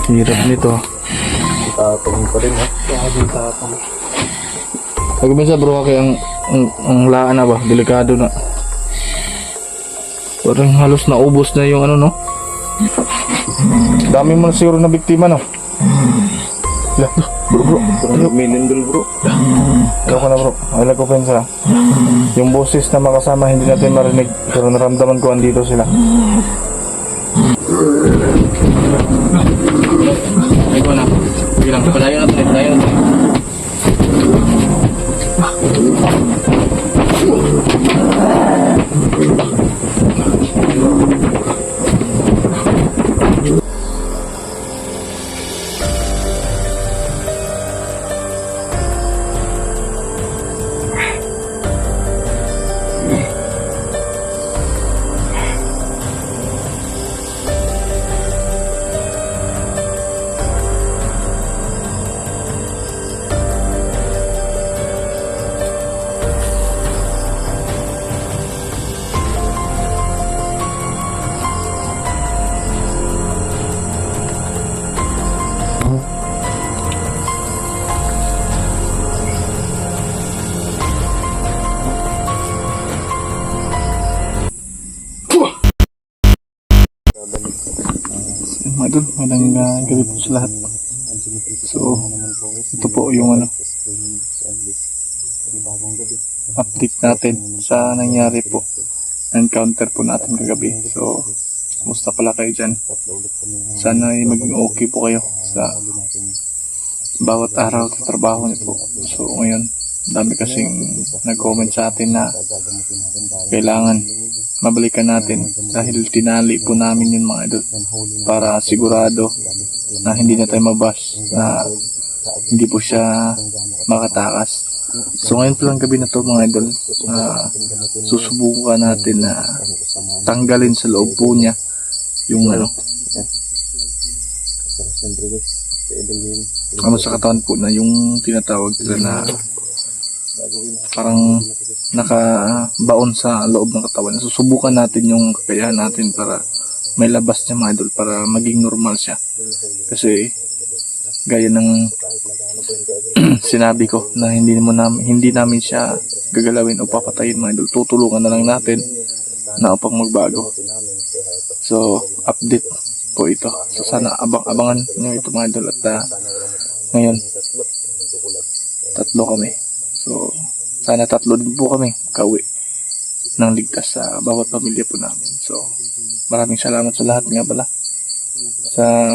Hirap nito. Tapong pa rin ha. Kaya tapong. Pag minsan bro, kaya ang laan na ba? Delikado na. Parang halos naubos na yung ano, no? Dami mo na siguro na biktima, no? Bro. Minindol bro. Ayaw ko na bro. Ayaw ko pensa. Yung boses na makasama hindi natin marinig. Pero naramdaman ko andito sila. Ayaw ko na. Bilang, palayo natin. Mga idol, magandang gabi po sa lahat. So, ito po yung ano, update natin sa nangyari po. Encounter po natin kagabi. So, kumusta pala kayo dyan? Sana ay maging okay po kayo sa bawat araw sa trabaho niyo po. So, ngayon, dami kasing nag-comment sa atin na kailangan mabalikan natin dahil tinali po namin yun mga idol para sigurado na hindi na tayo mabas, na hindi po siya makatakas. So ngayon po lang gabi na to mga idol, susubukan natin na tanggalin sa loob po niya yung ano sa katawan po na yung tinatawag nila na parang nakabaon sa loob ng katawan. Susubukan natin yung kakayahan natin para may labas niya mga idol, para maging normal siya. Kasi gaya ng sinabi ko na hindi namin siya gagalawin o papatayin mga idol. Tutulungan na lang natin na upang magbago. So update po ito. So sana abangan nyo ito mga idol. At ngayon tatlo kami. So sana tatlo din po kami kauwi ng ligtas sa bawat pamilya po namin. So maraming salamat sa lahat nga pala sa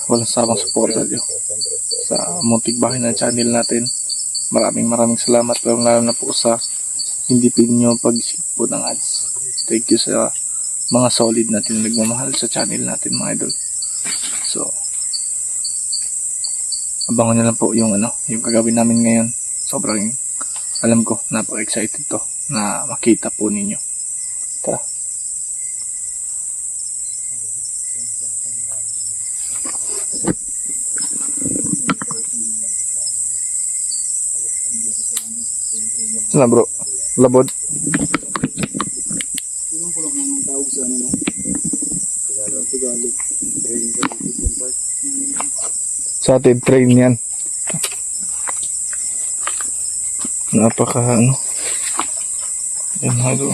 walang samang suporta nyo sa muntik bahay na channel natin. Maraming salamat, lalo na po sa hindi pinyo pag-isip po ng ads. Thank you sa mga solid natin na nagmamahal sa channel natin mga idol. So abangan nyo lang po yung yung gagawin namin ngayon. Sobrang alam ko, napaka-excited to na makita po ninyo. Tara. Saan bro? Labod? Yung pala mga tawag sa ano na? Tagalog. Sa atin, train yan. Napaka yan mga ito.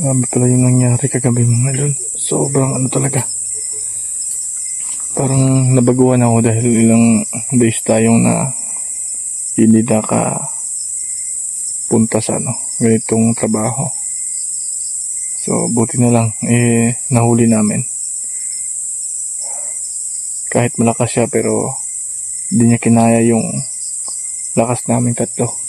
Grabe pala yung nangyari kagabi mga idol. Sobrang talaga. Parang nabaguhan ako dahil ilang days tayong na hindi punta sa ganitong trabaho. So buti na lang nahuli namin. Kahit malakas siya pero hindi niya kinaya yung lakas namin tatlo.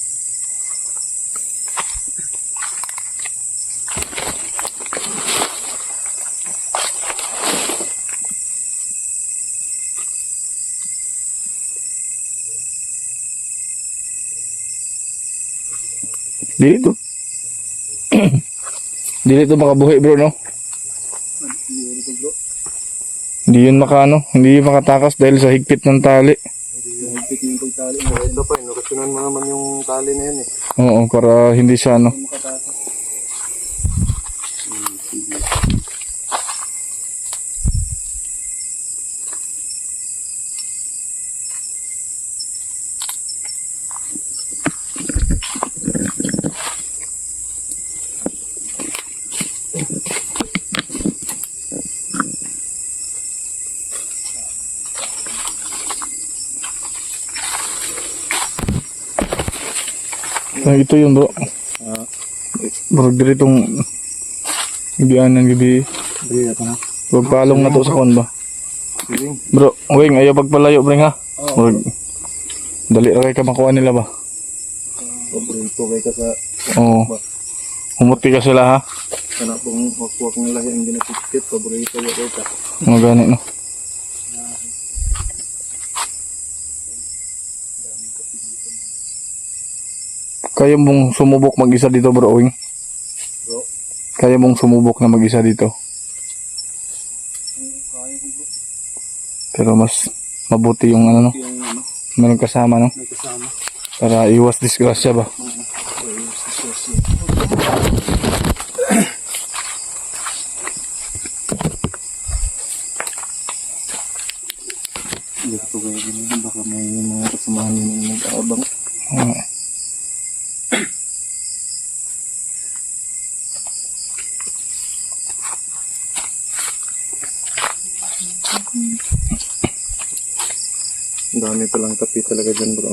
Dito. Dito makabuhi bro, no? Hindi yun hindi yun makatakas dahil sa higpit ng tali. Hindi yung higpit yung pagtali mo. Ito pa, inokasyonan mo naman yung tali na yun eh. Oo, para hindi siya Makatakas. ito yun bro. Bro, dito itong ibian ng gabi. Sige, ito na. Huwag palong na to sa kon ba? Sige. Bro, wing, ayaw pagpalayo bring ha. Huwag. Dali ra kay ka makuha nila ba? Paborito kay ka sa... Oo. Humuti ka sila ha. Sana kung wakwak ng lahi ang ginapikit, paborito kay ka. Mga ganit no. Kaya mong sumubok mag-isa dito bro, wing? Bro? Kaya mong sumubok na mag-isa dito? Kaya ko bro. Pero mas mabuti yung no? Yung ano, Meron kasama no? may kasama. Para iwas disgrasya ba? Gusto kayo ganun, baka may mga kasamahan nyo nang nag-aabang. Ang dami palang kape talaga dyan bro.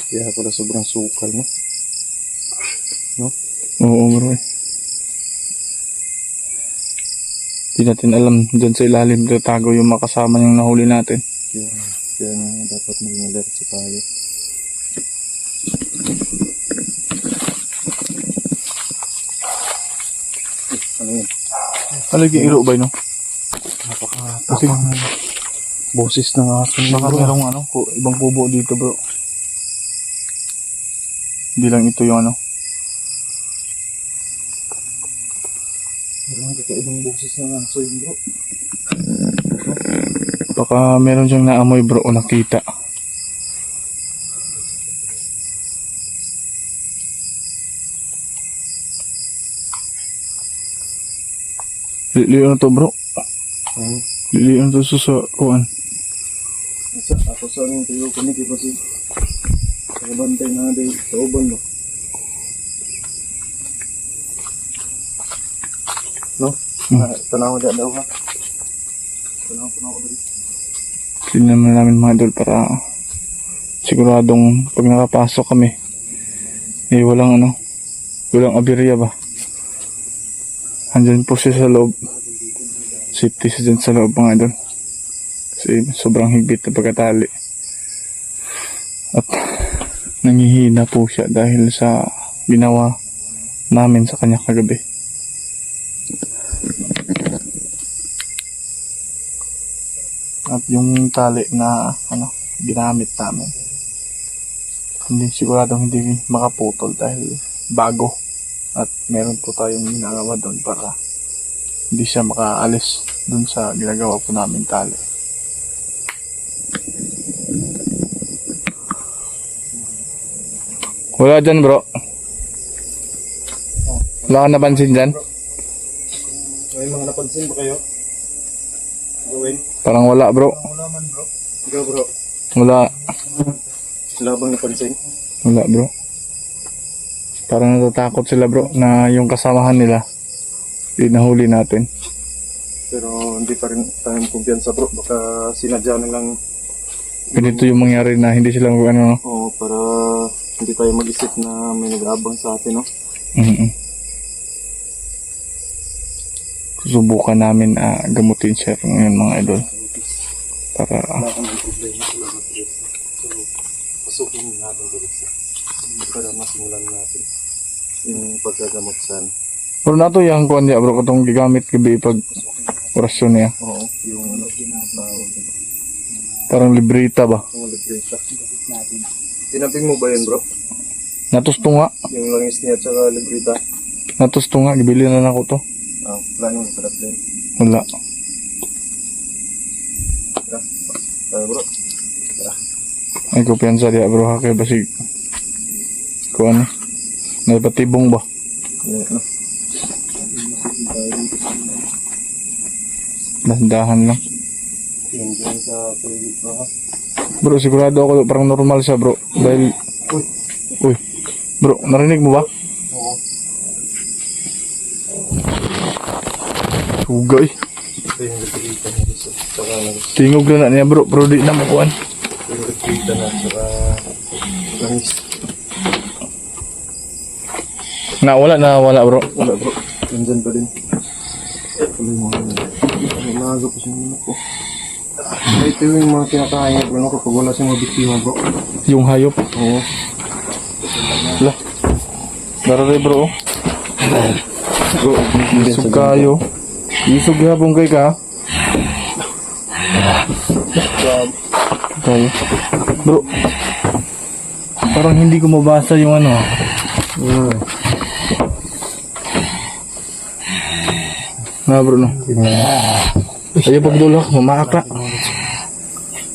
Kaya pala sobrang sukal no? No? Oo bro. Hindi natin alam dyan sa ilalim tago yung makasama niyang nahuli natin. Kaya nga dapat maging alert sa tayo. Ano yun? Alagi iro ba no? Napakatapang boses ng aso. Baka merong ibang kubo dito bro. Hindi lang ito yung Meron kakaibang boses ng aso yun bro. Baka meron siyang naamoy bro o nakita. Liliyon na to bro. Liliyon na to sa kuan. Ako sa aming tuyo ko ni kasi nakabantay na day sa uban ba? No? Tanaw dyan daw ha? Tanaw ko dali. Tignan na namin mga idol para siguradong pag nakapasok kami walang walang aberya ba. Andyan po siya sa loob. Safety siya dyan sa loob mga idol. Kasi sobrang higpit na pagkatali. At nangihina po siya dahil sa ginawa namin sa kanya kagabi. At yung tali na ginamit namin, hindi siguradong hindi makaputol dahil bago. At meron po tayong ginagawa doon para hindi siya makaalis doon sa ginagawa po namin tali. Wala dyan bro. Wala ka napansin dyan? May mga napansin ba kayo? Gawin? Parang wala bro. Wala man bro. Ikaw bro. Wala. Wala bang napansin? Wala bro. Parang natatakot sila bro na yung kasamahan nila nahuli natin. Pero hindi pa rin tayong kumpiyansa bro. Baka sinadya nilang Ganito yung mangyari na hindi sila para hindi tayo mag-isip na may nag-aabang sa atin no? Susubukan namin gamutin siya ngayon mga idol. Para Wala kang problema. Salamat Diyos. So, pasukin natin Diyos. Para masimulan natin yung paggagamot saan. pero nato yung kuan niya bro katong gigamit gabi pag orasyon niya. Oo, yung tawag diba? Parang libreta ba? Yung libreta. Tinaping mo ba yun bro? Natusto nga. Yung langis niya at saka libreta? Natusto nga. Gibili na ako to. Wala nang sarap din. Wala. Ay bro. Ay kumpiyansa diya bro ha kay basig. Kuan. Napatibong ba? Dahan-dahan lang. Yan dyan sa paligid bro ha. Bro, sigurado ako parang normal siya bro. Dahil... Uy. Bro, narinig mo ba? Oo. Sugay. Ito yung nagkikita na gusto. Saka Tingog na niya bro, pero di na makuan. yung nagkikita na saka langis. Wala bro. Wala bro. Nandyan pa din. Tuloy mo rin. Umaga pa siya naman ko. Ito yung mga kinakain bro kapag wala siyang mga biktima bro. Yung hayop. Oo. Lah. Daray bro. Bro, Isog kayo. Isog yapong kay ka. Kayo. Bro. Parang hindi ko mabasa yung ano. Na bro no. Ayo pagdulok, mamaak na.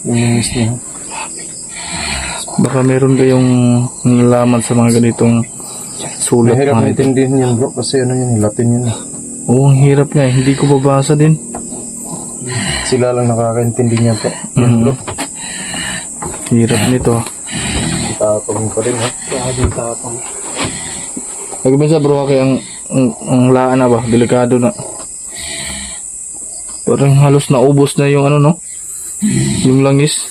Yung langis niya. Baka meron kayong nalaman sa mga ganitong sulat. Mahirap mga ito. maintindihan yan bro kasi ano yun, Latin yun. Oo, ang hirap nga eh. Hindi ko babasa din. Sila lang nakakaintindi niya bro. Yan Mhm. bro. Hirap nito. Tapang pa rin ha. Tapang. Nagbiasa bro, kaya ang laan na ba? Delikado na. Parang halos naubos na yung ano no? Yung langis.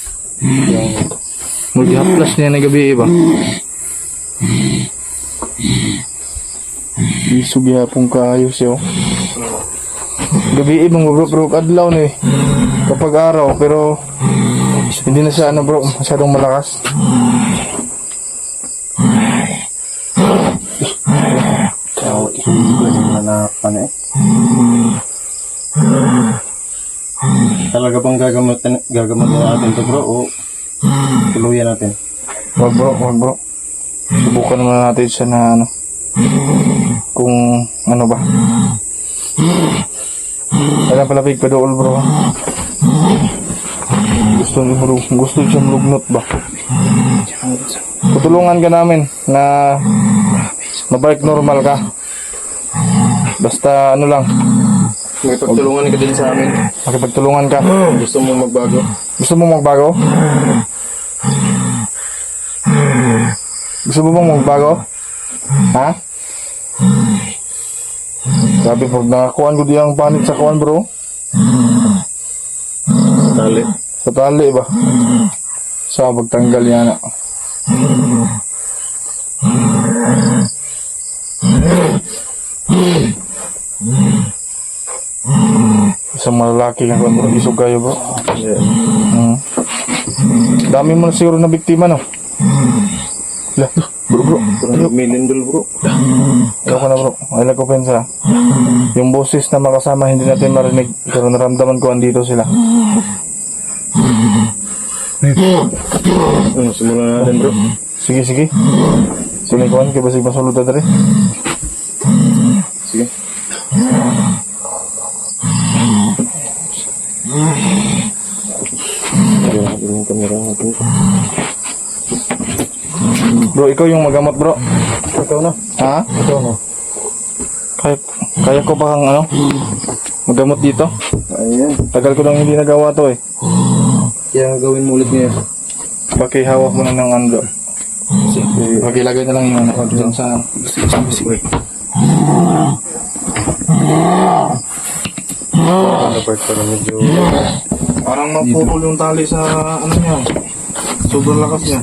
Mag-haplas niya na gabi ba? Isog yapong kaayos yun. Gabi ibang bro adlaw ni kapag araw pero hindi na siya ano bro masyadong malakas. Talaga bang gagamutin natin to bro o tuluyan natin? Wag bro. Subukan naman natin siya na ano. Kung ano ba. Kailan palapig pa dool bro. Gusto siya malugnot ba? Tutulungan ka namin na mabalik normal ka. Basta ano lang. May pagtulungan ka din sa amin. Makipagtulungan ka. Gusto mo magbago? Gusto mo magbago? Gusto mo bang magbago? Ha? Sabi pag nakakuhan ko diyang panit sa kuhan bro. Tali. Sa tali ba? Sa pagtanggal yan na. Isang malalaki lang bro. Isog kayo bro. Yeah. Dami mo na siguro na biktima no? Lah, bro. Milindol bro. Ayoko na bro. Ayoko ko pensa. Yung boses na makasama hindi natin marinig. Pero naramdaman ko andito sila. Simulan na natin bro. Sige. Sinikuan kay basig masulod na rin. Sige. Yung kamera natin. Bro, ikaw yung magamot bro. Ikaw na. Ha? Ikaw na. Kaya ko ba kang ano? Magamot dito? Ayan. Tagal ko nang hindi nagawa to eh. Kaya gawin mo ulit ngayon. Pakihawak mo na ng ando. Pakilagay na lang yung ano dyan sa... Ano part pa na medyo... Parang mapupul yung tali sa ano niya. Sobrang lakas niya.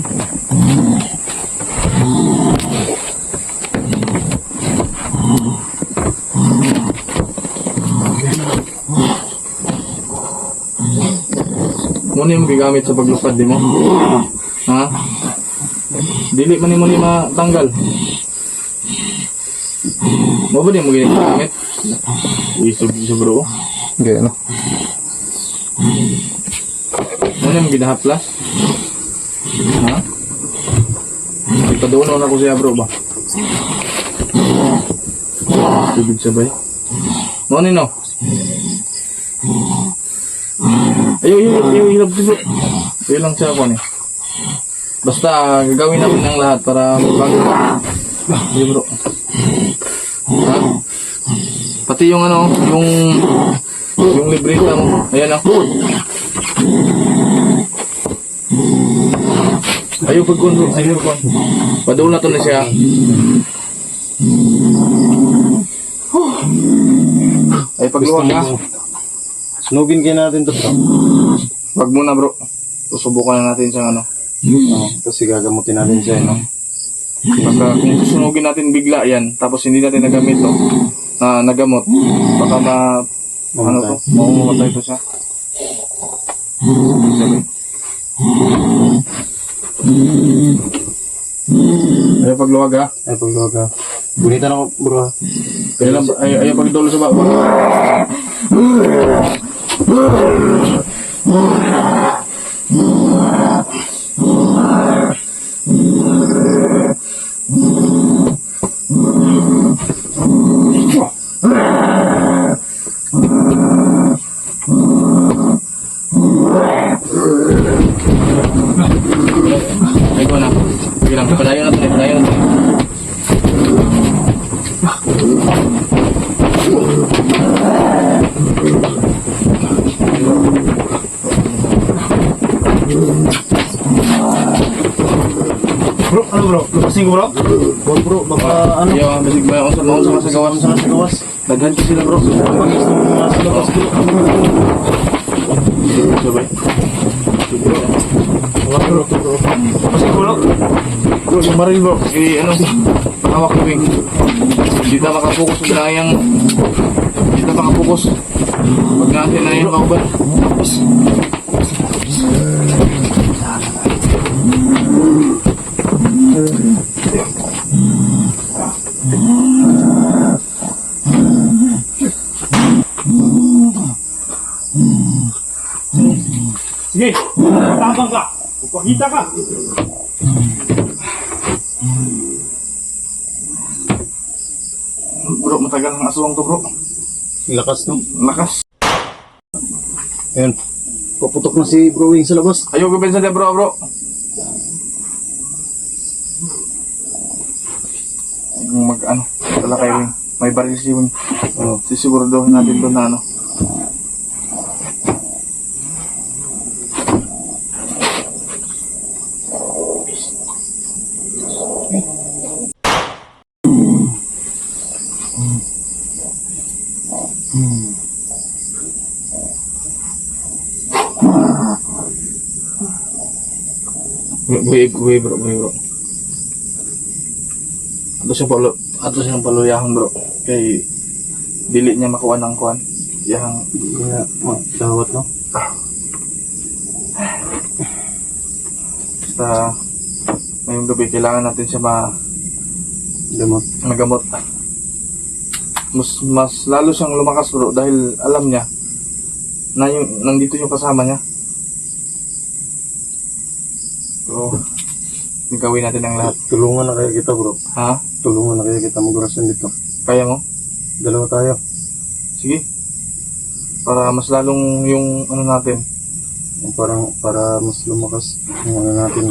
Muna yung gigamit sa paglupad di mo? Ha? Dili man mo ni matanggal. Mo ba di mo ginagamit? Isog bro. Okay, ano? Ano yung ginahaplas? Ha? Ipaduno na ko siya bro ba? Tubig sabay. Ano no? Ayaw, hirap bro. Ayaw lang siya ako eh. Basta, gagawin namin ang lahat para magbago. Hindi bro. Ha? Pati yung ano, yung libreta mo. Ayan ako. Ayaw pagkundo. Ayaw pagkundo. Padula to na siya. Ay pagluwag ha. Sunugin kayo natin to, bro. Wag muna bro. Susubukan na natin siyang ano. Kasi gagamutin natin siya, no? Baka kung susunugin natin bigla yan, tapos hindi natin nagamit to, na nagamot, baka ano to, maumatay to siya. Sabi. Ayaw pagluwag ha. Ay, pagluwag ha. Bunitan ako, bro ha. Ayaw pagdolo sa baba. Ay ko na. Sige lang, padayon natin eh, padayon natin. Bro, ano bro? Lupasin ko bro? Huwag bro, baka ano? Ayaw, basig ba yung sa gawas. Sa gawas. Daghan ko sila bro. Pagis ng mga sa labas bro. Sabay. Huwag bro, bro. Lupasin ko bro. Bro, yung maril bro. Eh, ano, hawak ko bing. Hindi na makapokus sa binayang. Hindi na makapokus. Pag natin na yun kauban. Sige, tabang ka. Upakita ka. Bro, matagal ang aswang to bro. Lakas no? Lakas. Ayun. Paputok na si Bro Wing sa labas. Ayaw ko pinsan niya bro. Kung ano, tala kayo rin. May baril si Wing. Sisiguraduhin natin doon na ano. Buhay bro. Ato siyang paluyahon bro. Kay dili niya makuha ng kuhan. Yang Kaya, dawat no? basta ngayong gabi kailangan natin siya Damot. magamot. Mas lalo siyang lumakas bro dahil alam niya na nandito yung kasama niya. So, gawin natin ang lahat. Tulungan na kaya kita bro. Ha? Tulungan na kaya kita mag-orasyon dito. Kaya mo? Dalawa tayo. Sige. Para mas lalong yung ano natin. Parang para mas lumakas yung ano natin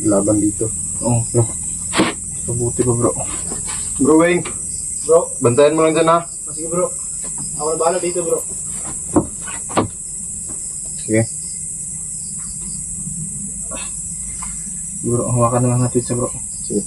laban dito. Oo. No? Mabuti pa bro. Bro Wing, Bro, bantayan mo lang dyan ha. sige bro. Ako na bahala dito bro. Sige. Bro, hawakan na lang natin siya bro. Sige.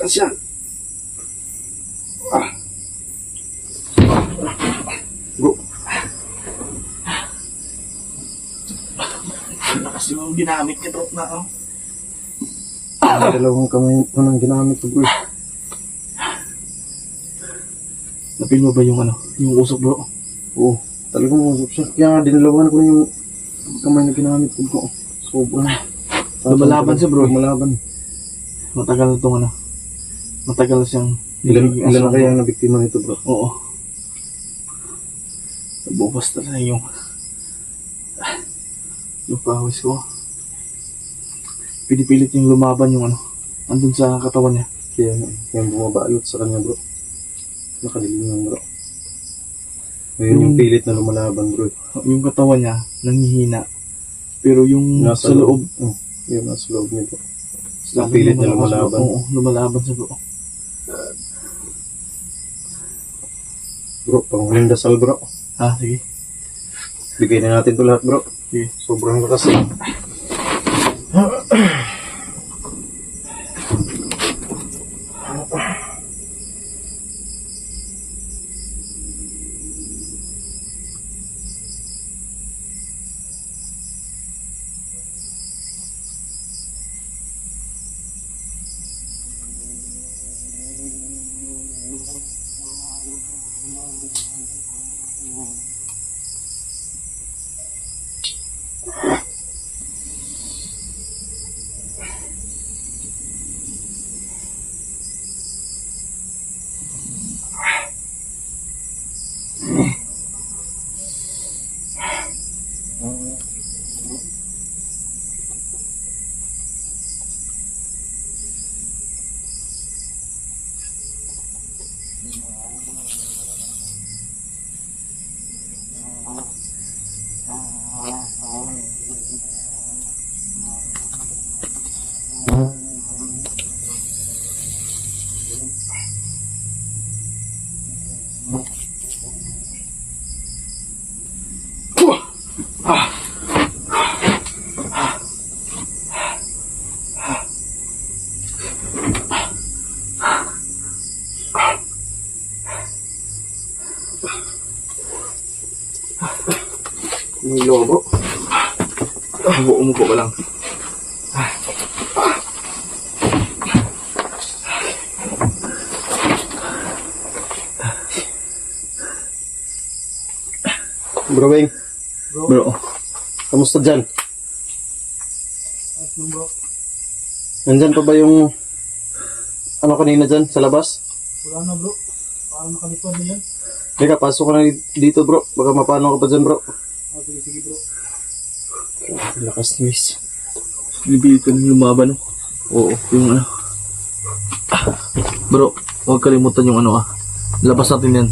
Kasi yan. Bro. Kasi yung ginamit niya bro na Dalawang kamay ko nang ginamit ko bro. Napil mo ba yung yung usok bro? Oo, talagang usap siya. Kaya nga dinalawan ko na yung kamay na ginamit ko bro. Sobrang. Lumalaban siya bro. Lumalaban. Matagal na itong matagal na siyang Ilan na kaya ang nabiktima nito bro? Oo. Nabukas talaga yung pawis ko. Pinipilit yung lumaban yung andun sa katawan niya. Kaya bumabalot sa kanya bro. Nakalilingan bro. Ngayon yung pilit na lumalaban bro. Yung katawan niya nanghihina. Pero yung Nasa sa loob, yung nasa loob niya bro. sa pilit na lumalaban. Oo, lumalaban siya bro. Bro, panghuling dasal bro. Ah, sige. Bigay na natin to lahat bro. Sige. Sobrang lakas eh. May lobo. Umupo ka lang. Bro Weng, Bro, kamusta dyan? Ayos lang bro. Nandyan pa ba yung kanina dyan sa labas? Wala na bro. Parang nakalipad na yan. Teka, pasok ka na dito bro. Baka mapano ka pa dyan bro. Ah, sige bro. Lakas guys. pinipilit ko yung lumaban, no? Oo, yung Bro, huwag kalimutan yung labas natin yan.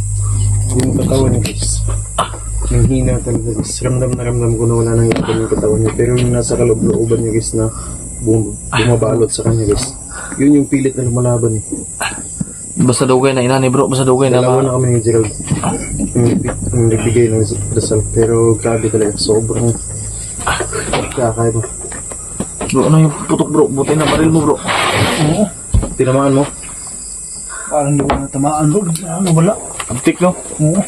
Yung katawan niya guys. Yung hina talaga guys. Ramdam na ramdam ko na wala nang ipon yung katawan niya. Pero yung nasa kaloob-looban niya guys na bumabalot sa kanya guys. Yun yung pilit na lumalaban eh. Basta daw kayo na inani bro, basta daw kayo na Dalawa na kami ni Gerald. Yung nagbigay ng dasal. Pero grabe talaga. Sobrang kakaya mo. Bro, yung putok bro? Buti na baril mo bro. Oo. Tinamaan mo? Parang hindi ko natamaan bro. Wala. Antik, no? Oo.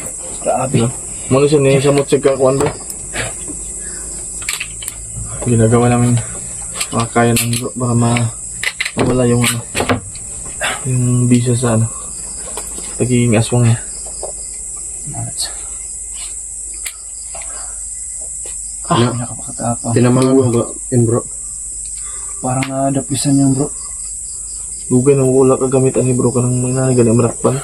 Grabe. Manusia niya sa motsig kakuan bro. Ginagawa namin makakaya ng bro, baka mawala yung yung bisa sa pagiging aswang niya. Nakapakatapang. Tinamaan mo ba yun bro? Parang nadapisan yan bro. Lugay nang wala ka gamitan ni bro ka ng mga ganyan marakpan.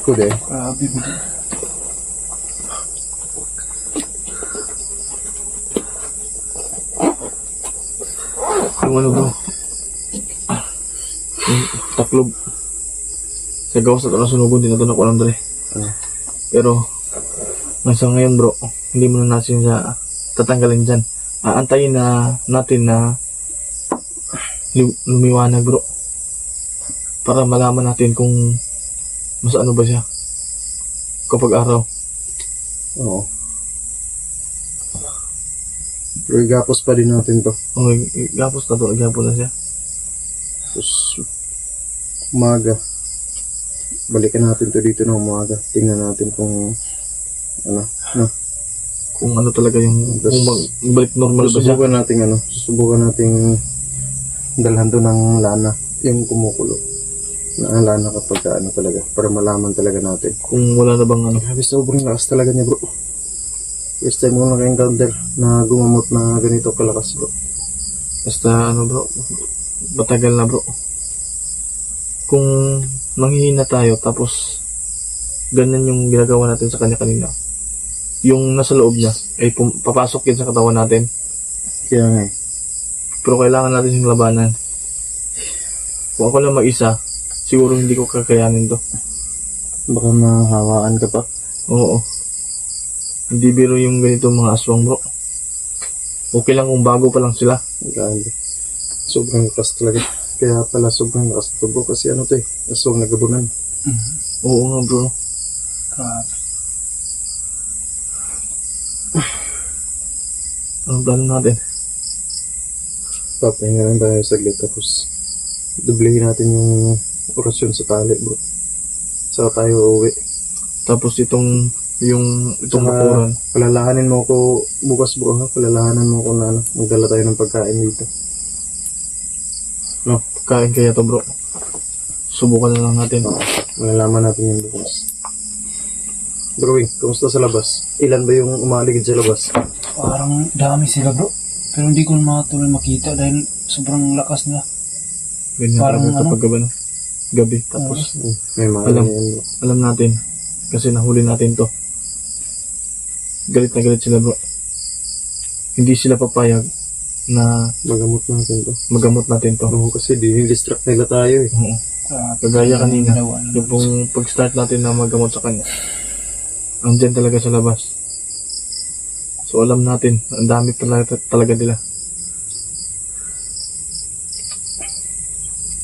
Kude. Grabe mo. Yung ano bro. Yung taklob. Sa gawas na ito nasunugon din na ito na kulang dali. Pero, nasa ngayon bro, hindi mo na natin siya tatanggalin dyan. Aantayin na natin na lumiwanag bro. Para malaman natin kung mas ano ba siya kapag araw. Oo. Pero igapos pa din natin to. Okay, gapos na to, gapos na siya. Tapos, umaga. Balikan natin to dito na umaga. Tingnan natin kung ano, Kung ano talaga yung Tas- kung balik normal ba siya. Susubukan nating dalhan to ng lana, yung kumukulo. Na lana kapag ano talaga, para malaman talaga natin. Kung wala na bang ano. Grabe, sobrang lakas talaga niya bro. First time ko naka-encounter na gumamot na ganito kalakas bro. Basta ano bro, matagal na bro. Kung manghihina tayo tapos ganyan yung ginagawa natin sa kanya kanina. Yung nasa loob niya ay papasok yun sa katawan natin. Kaya nga eh. Pero kailangan natin yung labanan. Kung ako lang mag-isa, siguro hindi ko kakayanin to. Baka mahawaan ka pa. Oo. Hindi biro yung ganito mga aswang bro. Okay lang kung bago pa lang sila. Grabe. Sobrang lakas talaga. Kaya pala sobrang lakas ito bro. Kasi ano to eh, aswang nagabunan. Oo nga bro. Grabe. Anong plano natin? Papahinga lang tayo saglit tapos dublehin natin yung orasyon sa tali bro. Saka tayo uuwi. Tapos itong Saka, bakuran. palalahanin mo ko bukas bro ha. Palalahanan mo ko na ano, magdala tayo ng pagkain dito. No, kain kaya to bro. Subukan na lang natin. Malalaman natin yun bukas. Bro, kumusta sa labas? Ilan ba yung umaligid sa labas? Parang dami sila bro. Pero hindi ko matuloy makita dahil sobrang lakas nila. Ganyan Parang talaga ano? kapag gabi. Tapos May mga Alam. ganyan bro. alam natin kasi nahuli natin to. Galit na galit sila bro. Hindi sila papayag na Magamot natin to. magamot natin to. Oo, kasi distract nila tayo eh. Oo. Grabe. Kagaya kanina, Ginawa nila. yung pong pag-start natin na magamot sa kanya, andyan talaga sa labas. So alam natin, ang dami talaga nila.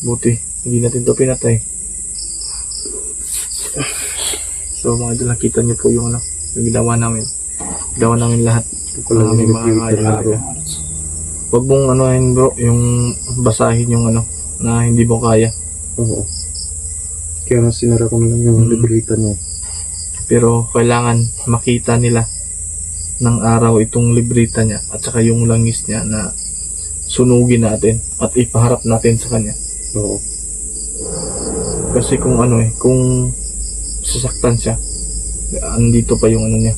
Buti, hindi natin to pinatay. So mga idol, nakita niyo po yung ano, yung ginawa namin. Ginawa namin lahat. Ito pala May yung mga nag-filter kaya na bro. talaga. Huwag mong anuhin bro, yung basahin yung ano, na hindi mo kaya. Oo. Kaya na sinara ko na lang yung librita niya. Pero kailangan makita nila ng araw itong librita niya at saka yung langis niya na sunugin natin at ipaharap natin sa kanya. Oo. Kasi kung ano kung sasaktan siya, andito pa yung ano niya.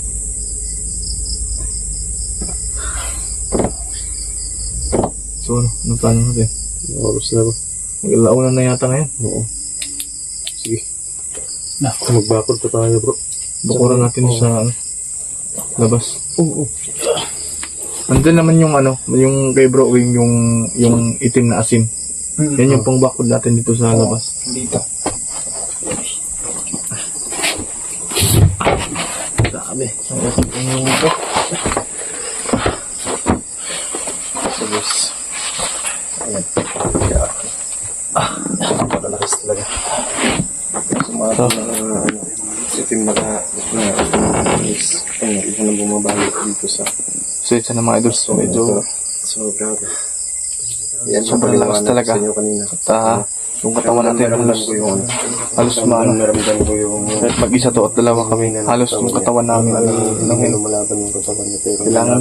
So ano plano natin? Oras na bro. Mag-alaunan na yata ngayon. Oo. Sige. Na. Magbakod pa tayo bro. Bukuran natin Oo. sa ano, labas. Oo. Andun naman yung ano, yung kay Bro Wing, yung itim na asin. Yan yung pangbakod natin dito sa labas. Dito. Dami. Ang asin yung ito. So guys. Ayan. Malakas talaga. Sumata na ano. Itim na is ayun, isa na bumabalik dito sa So isa na mga idol. So medyo so grabe. Yan sobrang lakas talaga. Sa inyo kanina. At yung katawan natin halos ko yung halos maano. naramdaman ko yung Kahit mag-isa to at dalawa kami, halos yung katawan namin hindi lumalaban yung katawan niya pero Kailangan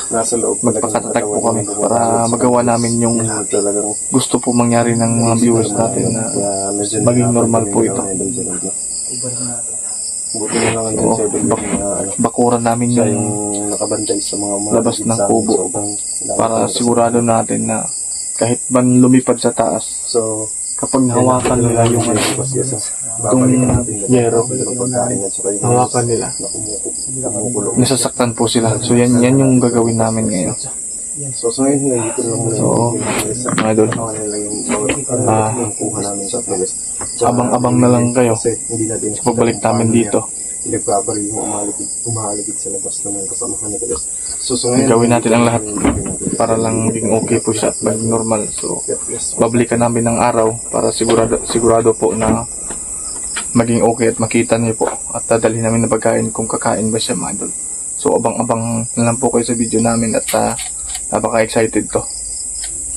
nasa loob magpakatatag po kami para magawa namin yung talagang gusto po mangyari ng mga viewers natin na maging normal po ito. Buti na lang Oo, sa Idol na ano, bakuran namin siya yung yung nakabantay sa mga labas ng kubo para sigurado natin na kahit man lumipad sa taas, So, kapag nahawakan nila yung ano, yero, hawakan nila, nasasaktan po sila. So yan yung gagawin namin ngayon. So, ngayon, nandito lang muna. So, mga idol, kuha namin sa playlist. abang-abang na lang kayo Kasi hindi natin sa pagbalik namin dito. Nagbabaril mo umahaligid sa labas ng kasamahan ni Tulis. So, ngayon, Gawin natin ang lahat para lang maging okay po siya at maging normal. So, babalikan namin ng araw para sigurado po na maging okay at makita niyo po. At dadalhin namin na pagkain kung kakain ba siya, mga idol. So, abang-abang na lang po kayo sa video namin at napaka-excited to.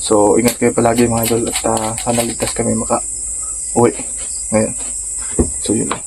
So, ingat kayo palagi, mga idol, at sana ligtas kami maka-uwi ngayon. So, yun lang.